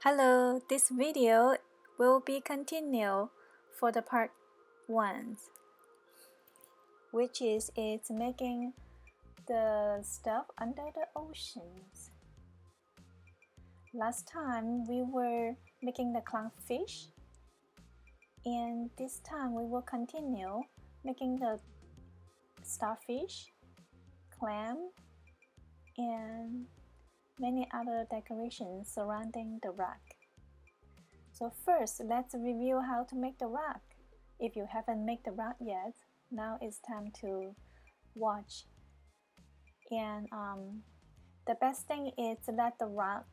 Hello, this video will be continued for the part 1, which is it's making the stuff under the oceans. Last time we were making the clownfish, and this time we will continue making the starfish, clam, and many other decorations surrounding the rock. So first, let's review how to make the rock. If you haven't made the rock yet, now it's time to watch. And the best thing is to let the rock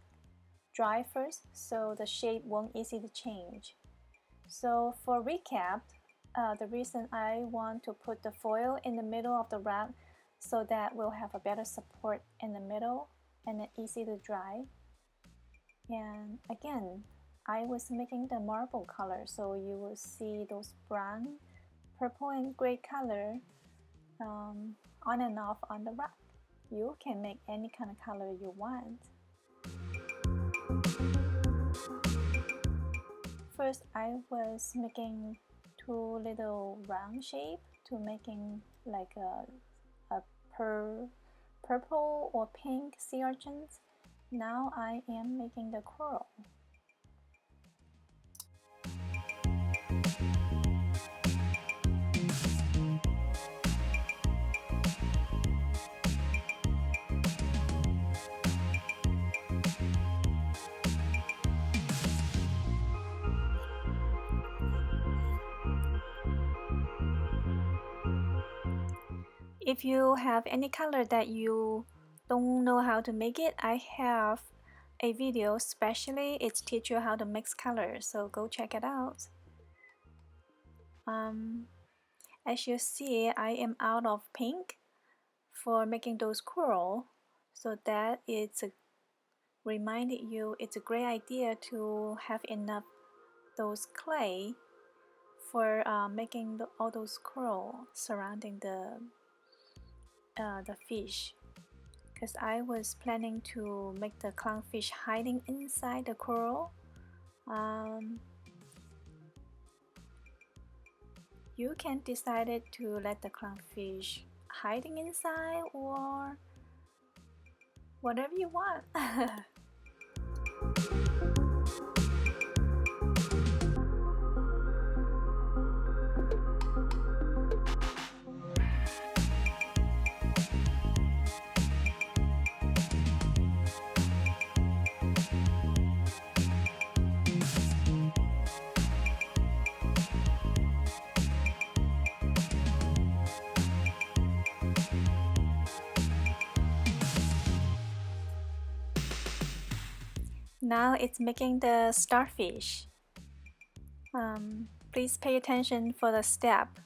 dry first so the shape won't easy to change. So for recap, the reason I want to put the foil in the middle of the rock so that we'll have a better support in the middle and easy to dry. And again, I was making the marble color, so you will see those brown, purple and gray color on and off on the rock. You can make any kind of color you want. First, I was making two little round shape to making like a purple or pink sea urchins. Now I am making the coral. If you have any color that you don't know how to make it, I have a video specially it's teach you how to mix colors, so go check it out. As you see, I am out of pink for making those coral, so that it's reminded you it's a great idea to have enough those clay for making all those coral surrounding the fish, because I was planning to make the clownfish hiding inside the coral. You can decide to let the clownfish hiding inside or whatever you want. Now it's making the starfish. Please pay attention for the step.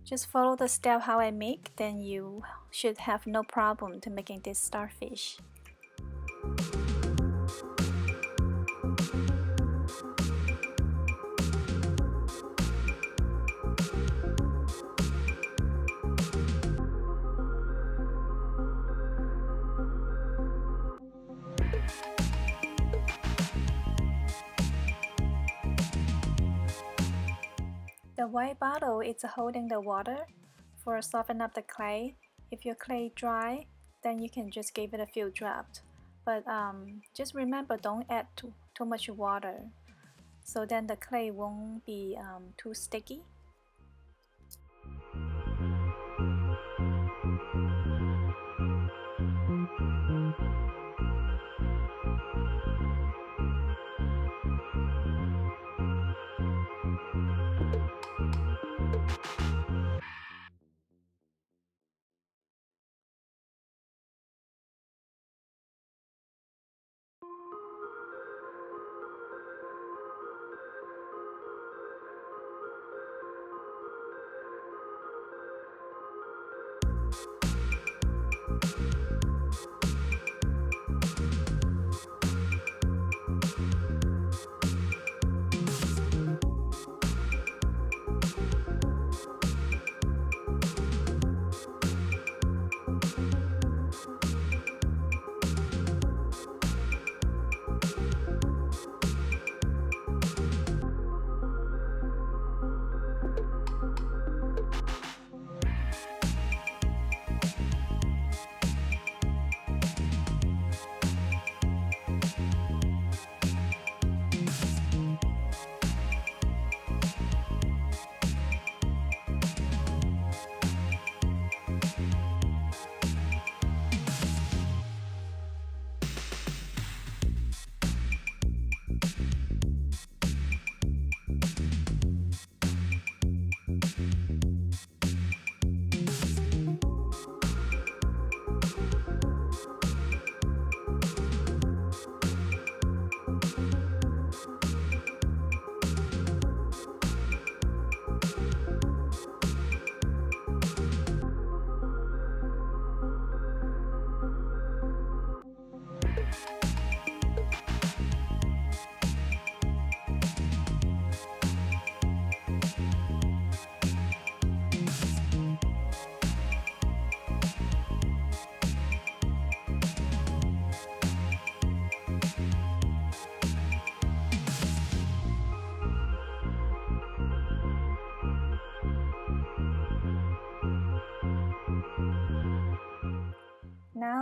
Just follow the step how I make, then you should have no problem to making this starfish. The white bottle is holding the water for soften up the clay. If your clay dry, then you can just give it a few drops. But just remember, don't add too much water, so then the clay won't be too sticky.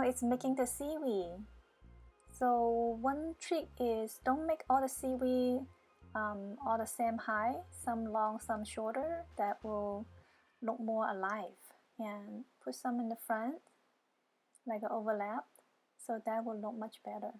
is making the seaweed. So one trick is don't make all the seaweed all the same height, some long, some shorter. That will look more alive. And put some in the front, like an overlap, so that will look much better.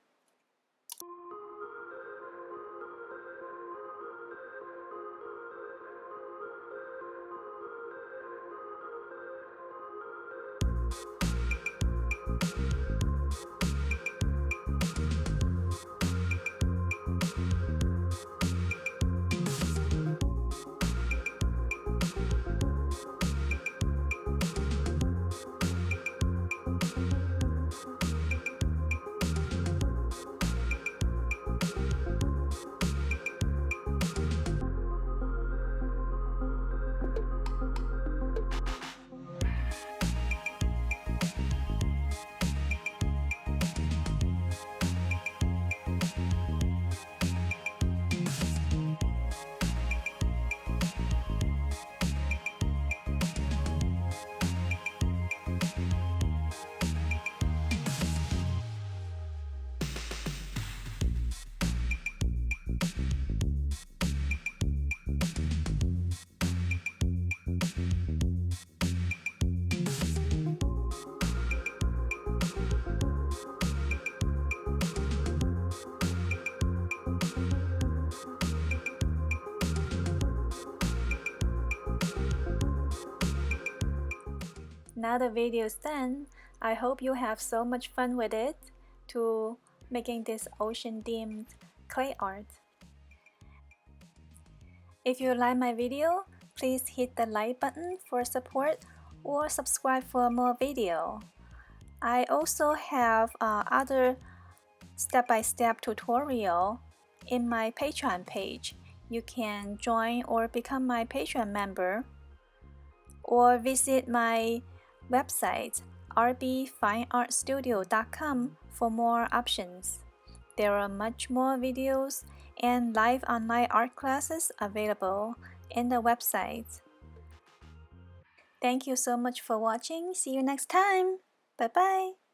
Now the video is done. I hope you have so much fun with it to making this ocean themed clay art. If you like my video, please hit the like button for support or subscribe for more video. I also have other step-by-step tutorial in my Patreon page. You can join or become my Patreon member or visit my website rbfineartstudio.com for more options. There are much more videos and live online art classes available in the website. Thank you so much for watching. See you next time. Bye bye.